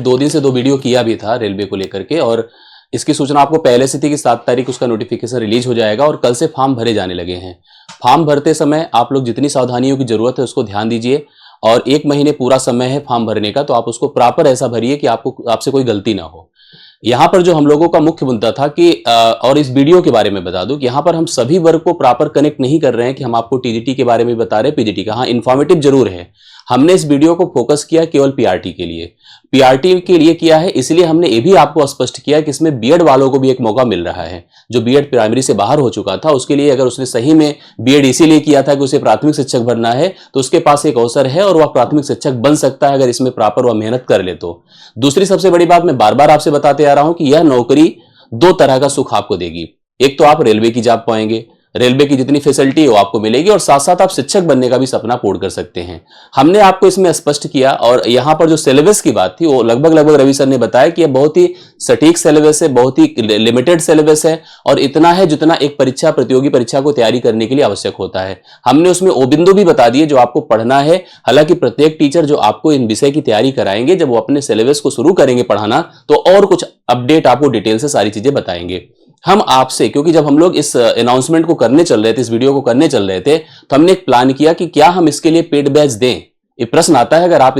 2 दिन से 2 वीडियो किया भी था रेलवे को लेकर के, और इसकी सूचना आपको पहले से थी कि 7 तारीख उसका नोटिफिकेशन रिलीज हो जाएगा और कल से फॉर्म भरे जाने लगे हैं। फॉर्म भरते समय आप लोग जितनी सावधानियों की जरूरत है उसको ध्यान दीजिए, और 1 महीने पूरा समय है फॉर्म भरने का, तो आप उसको प्रॉपर ऐसा भरिए कि आपसे कोई गलती ना हो। यहाँ पर जो हम लोगों का मुख्य मुद्दा था कि और इस वीडियो के बारे में बता दूं कि यहाँ पर हम सभी वर्ग को प्रॉपर कनेक्ट नहीं कर रहे हैं कि हम आपको टीजीटी के बारे में बता रहे हैं, पीजीटी का। हाँ, इन्फॉर्मेटिव जरूर है। हमने इस वीडियो को फोकस किया केवल पीआरटी के लिए, पीआरटी के लिए किया है, इसलिए हमने ये भी आपको स्पष्ट किया कि इसमें बीएड वालों को भी एक मौका मिल रहा है। जो बीएड प्राइमरी से बाहर हो चुका था उसके लिए, अगर उसने सही में बीएड इसीलिए किया था कि उसे प्राथमिक शिक्षक बनना है, तो उसके पास एक अवसर है और वह प्राथमिक शिक्षक बन सकता है अगर इसमें प्रॉपर वह मेहनत कर ले तो। दूसरी सबसे बड़ी बात मैं बार बार आपसे बताते आ रहा हूं कि यह नौकरी 2 तरह का सुख आपको देगी। एक तो आप रेलवे की जॉब पाएंगे, रेलवे की जितनी फैसिलिटी है वो आपको मिलेगी, और साथ साथ आप शिक्षक बनने का भी सपना पूर्ण कर सकते हैं। हमने आपको इसमें स्पष्ट किया, और यहां पर जो सिलेबस की बात थी वो लगभग रवि सर ने बताया कि यह बहुत ही सटीक सिलेबस है, बहुत ही लिमिटेड सिलेबस है, और इतना है जितना एक प्रतियोगी परीक्षा को तैयारी करने के लिए आवश्यक होता है। हमने उसमें वो बिंदु भी बता दिए जो आपको पढ़ना है। हालांकि प्रत्येक टीचर जो आपको इन विषय की तैयारी कराएंगे, जब वो अपने सिलेबस को शुरू करेंगे पढ़ाना, तो और कुछ अपडेट आपको डिटेल से सारी चीजें बताएंगे। हम आपसे, क्योंकि जब हम लोग इस अनाउंसमेंट को करने चल रहे थे, इस वीडियो को करने चल रहे थे, तो हमने एक प्लान किया कि क्या हम इसके लिए पेड बैच दें। ये प्रश्न आता है, अगर आप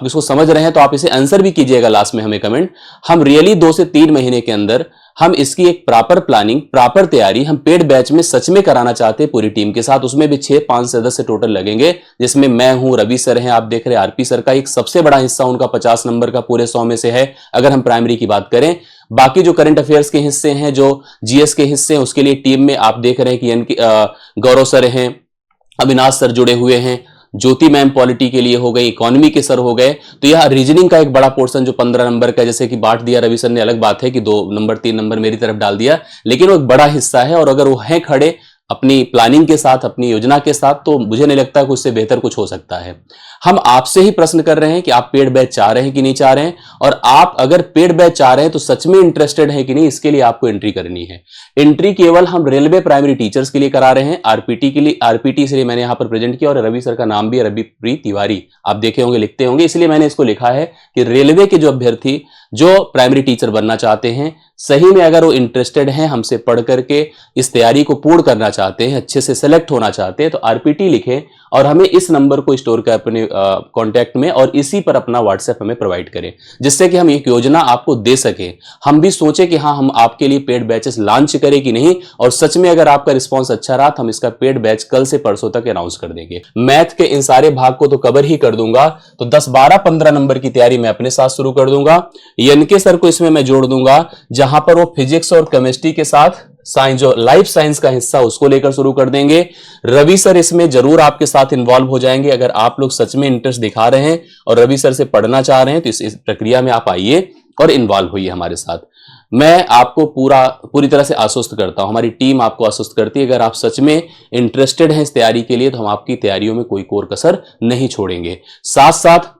इसको समझ रहे हैं तो आप इसे आंसर भी कीजिएगा लास्ट में हमें कमेंट। हम रियली 2 से 3 महीने के अंदर हम इसकी एक प्रॉपर प्लानिंग, प्रॉपर तैयारी हम पेड बैच में सच में कराना चाहते हैं पूरी टीम के साथ। उसमें भी 6-5 सदस्य टोटल लगेंगे, जिसमें मैं हूं, रवि सर हैं, आप देख रहे हैं आरपी सर का एक सबसे बड़ा हिस्सा उनका 50 नंबर का पूरे 100 में से है अगर हम प्राइमरी की बात करें। बाकी जो करंट अफेयर्स के हिस्से हैं, जो जीएस के हिस्से हैं, उसके लिए टीम में आप देख रहे हैं कि गौरव सर हैं, अविनाश सर जुड़े हुए हैं, ज्योति मैम पॉलिटी के लिए हो गई, इकोनॉमी के सर हो गए। तो यह रीजनिंग का एक बड़ा पोर्शन जो 15 नंबर का, जैसे कि बांट दिया रवि सर ने, अलग बात है कि 2 नंबर 3 नंबर मेरी तरफ डाल दिया, लेकिन वो एक बड़ा हिस्सा है। और अगर वो हैं खड़े अपनी प्लानिंग के साथ, अपनी योजना के साथ, तो मुझे नहीं लगता कि उससे बेहतर कुछ हो सकता है। हम आपसे ही प्रश्न कर रहे हैं कि आप पेड बैच चाह रहे हैं कि नहीं चाह रहे हैं, और आप अगर पेड बैच चाह रहे हैं तो सच में इंटरेस्टेड है कि नहीं, इसके लिए आपको एंट्री करनी है। एंट्री केवल हम रेलवे प्राइमरी टीचर्स के लिए करा रहे हैं, आरपीटी के लिए, आरपीटी इसलिए मैंने यहां पर प्रेजेंट किया, और रवि सर का नाम भी है रविप्रीत तिवारी, आप देखे होंगे, लिखते होंगे, इसलिए मैंने इसको लिखा है कि रेलवे के जो अभ्यर्थी जो प्राइमरी टीचर बनना चाहते हैं, सही में अगर वो इंटरेस्टेड हैं, हमसे पढ़ करके इस तैयारी को पूर्ण करना चाहते हैं, अच्छे से सेलेक्ट होना चाहते हैं, तो आरपीटी लिखें और हमें इस नंबर को स्टोर कर अपने कॉन्टैक्ट में, और इसी पर अपना व्हाट्सएप हमें प्रोवाइड करें, जिससे कि हम एक योजना आपको दे सकें। हम भी सोचें कि हाँ, हम आपके लिए पेड बैचेस लॉन्च करें कि नहीं, और सच में अगर आपका रिस्पॉन्स अच्छा रहा तो हम इसका पेड बैच कल से परसों तक अनाउंस कर देंगे। मैथ के इन सारे भाग को तो कवर ही कर दूंगा, तो 10, 12, 15 नंबर की तैयारी मैं अपने साथ शुरू कर दूंगा। एनके सर को इसमें मैं जोड़ दूंगा, जहां पर वो फिजिक्स और केमिस्ट्री के साथ साइंस, जो लाइफ साइंस का हिस्सा, उसको लेकर शुरू कर देंगे। रवि सर इसमें जरूर आपके साथ इन्वॉल्व हो जाएंगे। अगर आप लोग सच में इंटरेस्ट दिखा रहे हैं और रवि सर से पढ़ना चाह रहे हैं, तो इस प्रक्रिया में आप आइए और इन्वॉल्व होइए हमारे साथ। मैं आपको पूरी तरह से आश्वस्त करता हूं, हमारी टीम आपको आश्वस्त करती है, अगर आप सच में इंटरेस्टेड हैं इस तैयारी के लिए, तो हम आपकी तैयारियों में कोई कोर कसर नहीं छोड़ेंगे। साथ साथ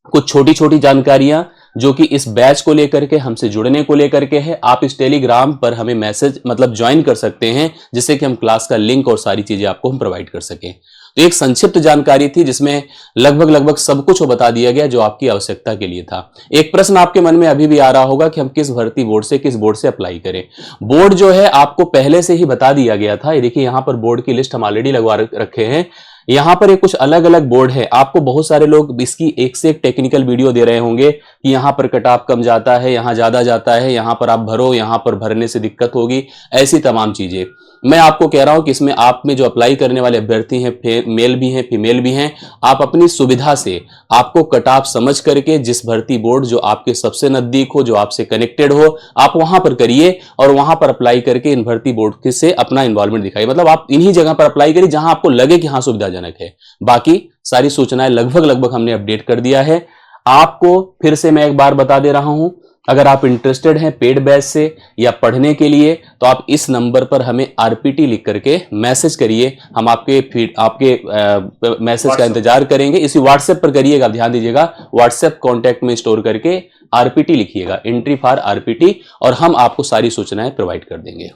कुछ छोटी छोटी जानकारियां जो कि इस बैच को लेकर के, हमसे जुड़ने को लेकर के है, आप इस टेलीग्राम पर हमें मैसेज ज्वाइन कर सकते हैं, जिससे कि हम क्लास का लिंक और सारी चीजें आपको हम प्रोवाइड कर सकें। तो एक संक्षिप्त जानकारी थी जिसमें लगभग सब कुछ बता दिया गया जो आपकी आवश्यकता के लिए था। एक प्रश्न आपके मन में अभी भी आ रहा होगा कि हम किस भर्ती बोर्ड से, किस बोर्ड से अप्लाई करें। बोर्ड जो है आपको पहले से ही बता दिया गया था। ये देखिए, यहां पर बोर्ड की लिस्ट हम ऑलरेडी लगवा रखे हैं। यहां पर एक कुछ अलग अलग बोर्ड है। आपको बहुत सारे लोग इसकी एक से एक टेक्निकल वीडियो दे रहे होंगे कि यहां पर कट ऑफ कम जाता है, यहां ज्यादा जाता है, यहां पर आप भरो, यहां पर भरने से दिक्कत होगी, ऐसी तमाम चीजें। मैं आपको कह रहा हूं कि इसमें आप में जो अप्लाई करने वाले अभ्यर्थी हैं, मेल भी हैं, फीमेल भी हैं, आप अपनी सुविधा से, आपको कट ऑफ समझ करके जिस भर्ती बोर्ड जो आपके सबसे नजदीक हो, जो आपसे कनेक्टेड हो, आप वहां पर करिए और वहां पर अप्लाई करके इन भर्ती बोर्ड से अपना इन्वॉल्वमेंट दिखाइए। आप इन्हीं जगह पर अप्लाई करिए जहां आपको लगे कि हाँ सुविधाजनक है। बाकी सारी सूचनाएं लगभग हमने अपडेट कर दिया है। आपको फिर से मैं एक बार बता दे रहा हूं, अगर आप इंटरेस्टेड हैं पेड बैच से या पढ़ने के लिए, तो आप इस नंबर पर हमें आरपीटी लिख करके मैसेज करिए। हम आपके मैसेज का इंतजार करेंगे। इसी व्हाट्सएप पर करिएगा, ध्यान दीजिएगा, व्हाट्सएप कॉन्टैक्ट में स्टोर करके आरपीटी लिखिएगा, एंट्री फॉर आरपीटी, और हम आपको सारी सूचनाएं प्रोवाइड कर देंगे।